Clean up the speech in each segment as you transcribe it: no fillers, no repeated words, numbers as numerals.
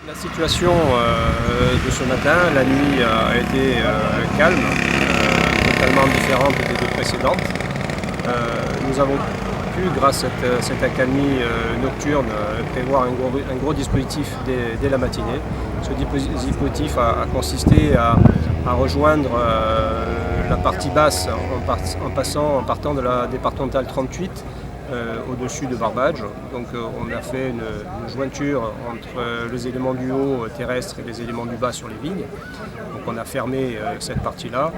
La situation de ce matin, la nuit a été calme, totalement différente des deux précédentes. Nous avons pu, grâce à cette accalmie nocturne, prévoir un gros dispositif dès la matinée. Ce dispositif a consisté à rejoindre la partie basse en partant de la départementale 38 au-dessus de Barbadge. Donc on a fait une jointure entre les éléments du haut terrestre et les éléments du bas sur les vignes. Donc on a fermé cette partie-là.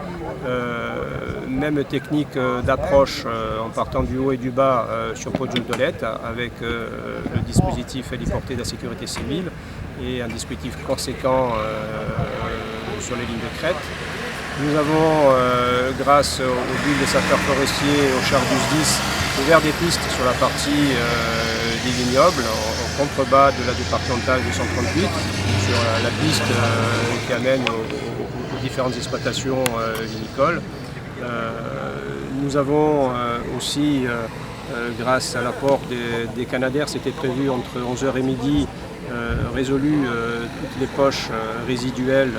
Même technique d'approche en partant du haut et du bas sur Pont-de-Dolette avec le dispositif héliporté de la sécurité civile et un dispositif conséquent sur les lignes de crête. Nous avons, grâce aux villes des sapeurs forestiers et au char du SDIS, ouvert des pistes sur la partie des vignobles en contrebas de la départementale 238, sur la piste qui amène aux différentes exploitations vinicoles. Nous avons aussi, grâce à l'apport des Canadair, c'était prévu entre 11h et midi, résolu toutes les poches résiduelles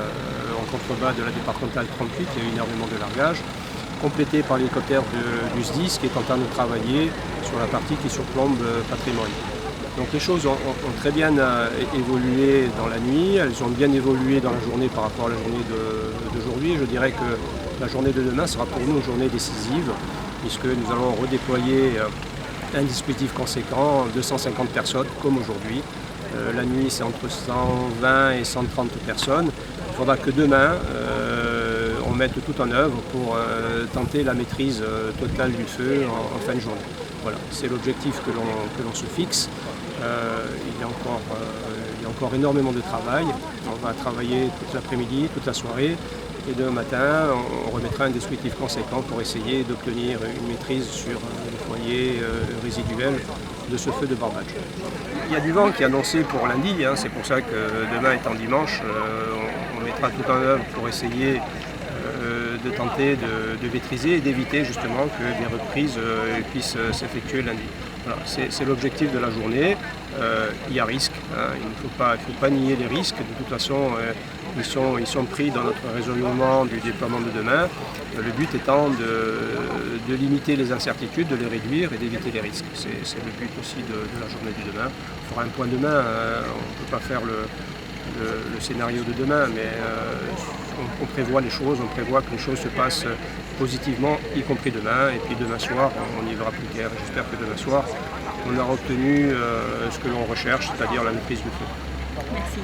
en contrebas de la départementale 38, il y a eu énormément de largage, complété par l'hélicoptère du SDIS qui est en train de travailler sur la partie qui surplombe Patrimoine. Donc les choses ont très bien évolué dans la nuit, elles ont bien évolué dans la journée par rapport à la journée d'aujourd'hui. Je dirais que la journée de demain sera pour nous une journée décisive, puisque nous allons redéployer un dispositif conséquent, 250 personnes comme aujourd'hui. La nuit c'est entre 120 et 130 personnes. Il faudra que demain on mette tout en œuvre pour tenter la maîtrise totale du feu en fin de journée. Voilà, c'est l'objectif que l'on se fixe. Il y a encore énormément de travail. On va travailler toute l'après-midi, toute la soirée. Et demain matin, on remettra un dispositif conséquent pour essayer d'obtenir une maîtrise sur le foyer résiduel de ce feu de Barbadge. Il y a du vent qui est annoncé pour lundi, c'est pour ça que demain étant dimanche, on mettra tout en œuvre pour essayer de tenter de maîtriser et d'éviter justement que des reprises puissent s'effectuer lundi. Voilà, c'est l'objectif de la journée. Il y a risque, il ne faut pas nier les risques. De toute façon, ils sont pris dans notre raisonnement du déploiement de demain. Le but étant de limiter les incertitudes, de les réduire et d'éviter les risques. C'est le but aussi de la journée du demain. On fera un point demain, on ne peut pas faire le scénario de demain, mais on prévoit les choses, on prévoit que les choses se passent positivement, y compris demain. Et puis demain soir, on y verra plus clair. J'espère que demain soir, on aura obtenu ce que l'on recherche, c'est-à-dire la maîtrise du feu. Merci.